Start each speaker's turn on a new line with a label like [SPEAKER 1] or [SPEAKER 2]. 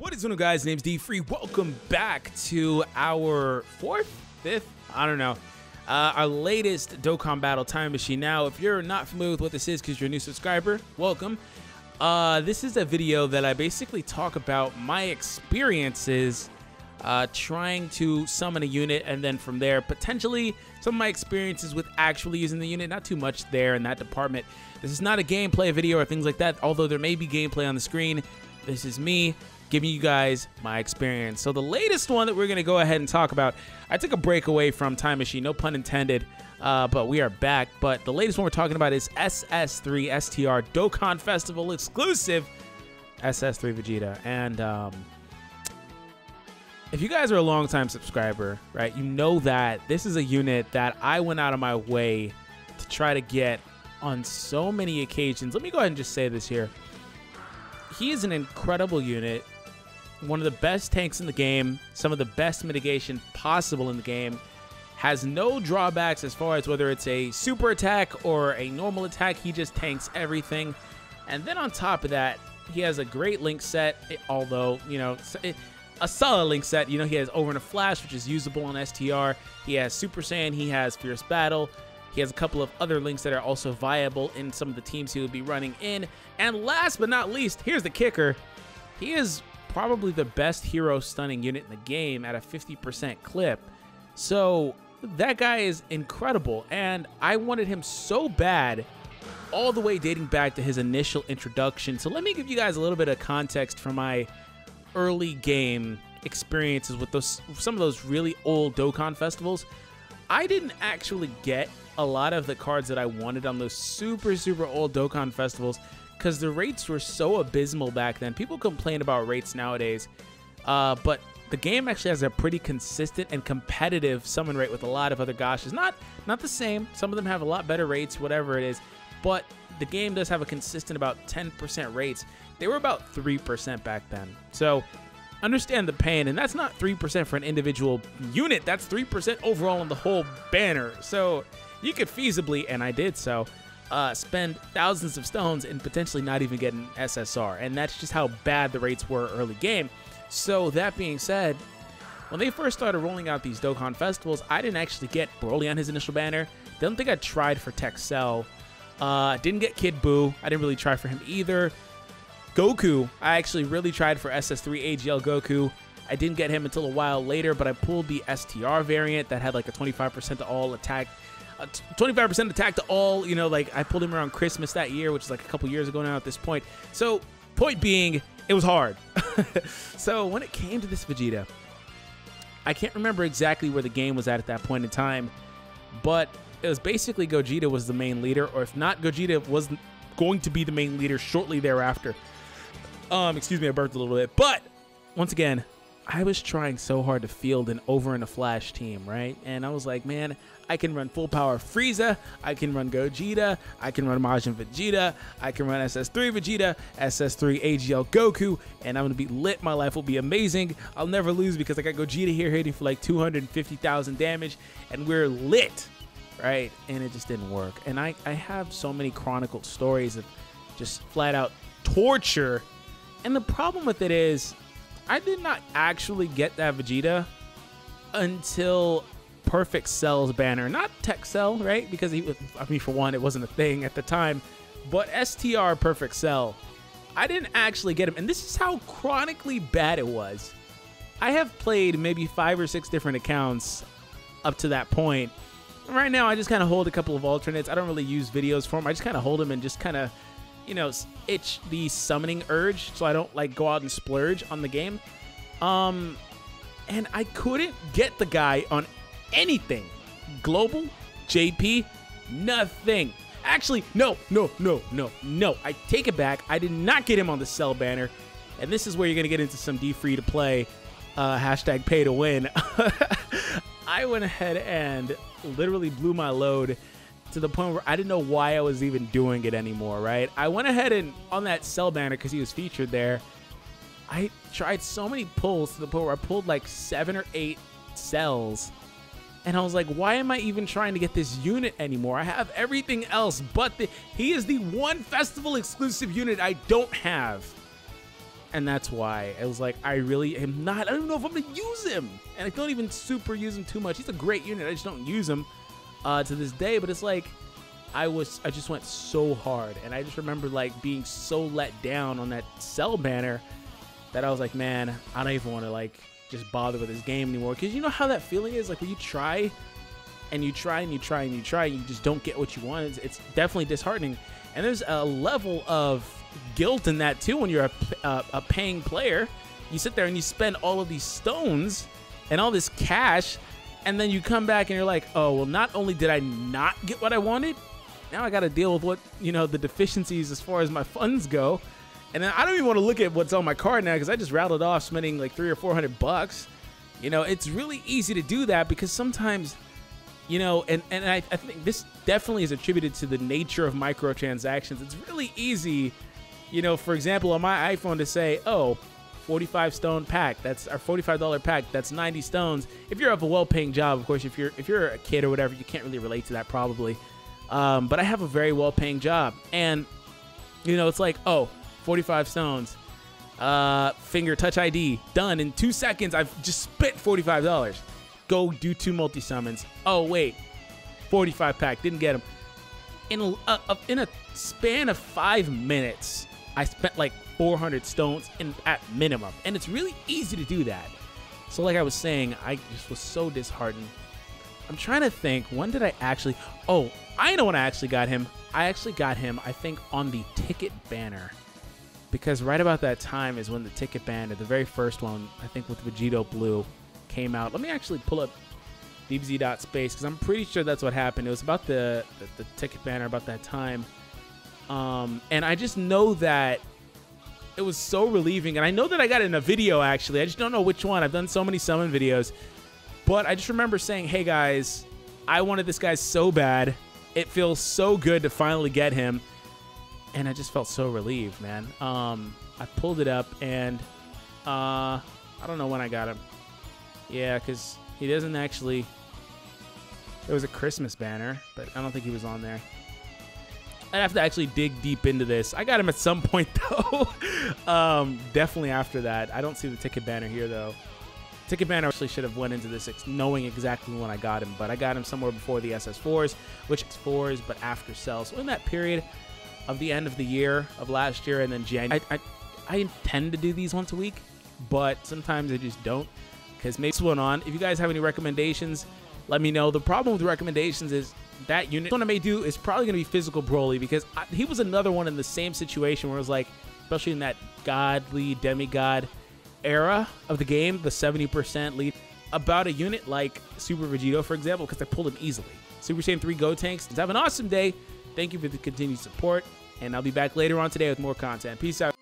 [SPEAKER 1] What is going on, guys? Name's D3. Welcome back to our fifth, I don't know, our latest Dokkan Battle Time Machine. Now, if you're not familiar with what this is because you're a new subscriber, welcome. This is a video that I basically talk about my experiences trying to summon a unit, and then from there, potentially some of my experiences with actually using the unit. Not too much there in that department. This is not a gameplay video or things like that, although there may be gameplay on the screen. This is me giving you guys my experience. So the latest one that we're going to go ahead and talk about, I took a break away from Time Machine, no pun intended, but we are back. But the latest one we're talking about is SS3 STR Dokkan Festival exclusive SS3 Vegeta. And if you guys are a long-time subscriber, right, you know that this is a unit that I went out of my way to try to get on so many occasions. Let me go ahead and just say this here. He is an incredible unit, one of the best tanks in the game, some of the best mitigation possible in the game, has no drawbacks as far as whether it's a super attack or a normal attack. He just tanks everything. And then on top of that, he has a great link set, although, you know, a solid link set. You know, he has Over in a Flash, which is usable on STR. He has Super Saiyan, he has Fierce Battle. He has a couple of other links that are also viable in some of the teams he would be running in. And last but not least, here's the kicker. He is probably the best hero stunning unit in the game at a 50% clip. So that guy is incredible, and I wanted him so bad all the way dating back to his initial introduction. So let me give you guys a little bit of context for my early game experiences with some of those really old Dokkan festivals. I didn't actually get a lot of the cards that I wanted on those super old Dokkan festivals because the rates were so abysmal back then. People complain about rates nowadays, but the game actually has a pretty consistent and competitive summon rate with a lot of other goshes. Not the same. Some of them have a lot better rates, whatever it is, but the game does have a consistent about 10% rates. They were about 3% back then. So understand the pain, and that's not 3% for an individual unit. That's 3% overall on the whole banner. So you could feasibly, and I did so, spend thousands of stones and potentially not even get an SSR. And that's just how bad the rates were early game. So that being said, when they first started rolling out these Dokkan festivals, I didn't actually get Broly on his initial banner. Don't think I tried for Tech Cell. Didn't get Kid Buu. I didn't really try for him either. Goku, I actually really tried for SS3 AGL Goku. I didn't get him until a while later, but I pulled the STR variant that had like a 25% to all attack. 25% attack to all, you know, like I pulled him around Christmas that year, which is like a couple years ago now at this point. So point being, it was hard. So when it came to this Vegeta, I can't remember exactly where the game was at that point in time, but it was basically Gogeta was the main leader, or if not, Gogeta was going to be the main leader shortly thereafter. Excuse me, I burped a little bit, but once again, I was trying so hard to field an Over in a Flash team, right? And I was like, man, I can run full power Frieza, I can run Gogeta, I can run Majin Vegeta, I can run SS3 Vegeta, SS3 AGL Goku, and I'm gonna be lit. My life will be amazing. I'll never lose because I got Gogeta here hitting for like 250,000 damage, and we're lit, right? And it just didn't work. And I have so many chronicled stories of just flat out torture. And the problem with it is, I did not actually get that Vegeta until Perfect Cell's banner. Not Tech Cell, right? Because he was, I mean, for one, it wasn't a thing at the time. But STR Perfect Cell, I didn't actually get him. And this is how chronically bad it was. I have played maybe 5 or 6 different accounts up to that point. And right now, I just kind of hold a couple of alternates. I don't really use videos for them. I just kind of hold them and just kind of, you know, itch the summoning urge, so I don't like go out and splurge on the game. And I couldn't get the guy on anything. Global, JP, nothing. Actually, no. I take it back. I did not get him on the Cell banner, and this is where you're gonna get into some free to play, hashtag pay to win. I went ahead and literally blew my load to the point where I didn't know why I was even doing it anymore, right? I went ahead and on that Cell banner, because he was featured there, I tried so many pulls to the point where I pulled like 7 or 8 cells. And I was like, why am I even trying to get this unit anymore? I have everything else, but he is the one festival exclusive unit I don't have. And that's why I was like, I really am not. I don't know if I'm going to use him. And I don't even super use him too much. He's a great unit. I just don't use him to this day. But it's like, I just went so hard. And I just remember like being so let down on that Cell banner that I was like, man, I don't even want to like just bother with this game anymore. Because you know how that feeling is? Like when you try and you try and you try and you try, you just don't get what you want. It's definitely disheartening. And there's a level of guilt in that too when you're a paying player. You sit there and you spend all of these stones and all this cash, and then you come back and you're like, oh, well, not only did I not get what I wanted, now I got to deal with what, you know, the deficiencies as far as my funds go. And then I don't even want to look at what's on my card now because I just rattled off spending like $300 or $400. You know, it's really easy to do that because sometimes, you know, and I think this definitely is attributed to the nature of microtransactions. It's really easy, you know, for example, on my iPhone to say, oh, 45 stone pack, that's our $45 pack, that's 90 stones. If you're of a well-paying job, of course, if you're a kid or whatever, you can't really relate to that probably. But I have a very well-paying job, and you know, it's like, oh, 45 stones, finger touch ID, done in 2 seconds. I've just spent $45. Go do 2 multi-summons. Oh wait, 45 pack, didn't get him. In a span of 5 minutes, I spent like 400 stones at minimum, and it's really easy to do that. So like I was saying, I just was so disheartened. I'm trying to think, when did I actually, oh, I know when I actually got him. I actually got him, I think, on the ticket banner, because right about that time is when the ticket banner, the very first one, I think with Vegito Blue, came out. Let me actually pull up DBZ.space because I'm pretty sure that's what happened. It was about the ticket banner about that time. And I just know that it was so relieving. And I know that I got it in a video, actually. I just don't know which one. I've done so many summon videos. But I just remember saying, hey, guys, I wanted this guy so bad. It feels so good to finally get him. And I just felt so relieved, man. I pulled it up, and I don't know when I got him. Yeah, because he doesn't actually... There was a Christmas banner, but I don't think he was on there. I'd have to actually dig deep into this. I got him at some point, though. Definitely after that. I don't see the ticket banner here, though. Ticket banner actually should have went into this knowing exactly when I got him, but I got him somewhere before the SS4s, which is 4s, but after sell. So in that period of the end of the year, of last year, and then January, I intend to do these once a week, but sometimes I just don't, because maybe it's one on. If you guys have any recommendations, let me know. The problem with the recommendations is that unit, what I may do is probably going to be Physical Broly, because he was another one in the same situation where it was like, especially in that godly demigod era of the game, the 70% lead, about a unit like Super Vegito, for example, because I pulled him easily. Super Saiyan 3 Go Tanks. Have an awesome day. Thank you for the continued support, and I'll be back later on today with more content. Peace out.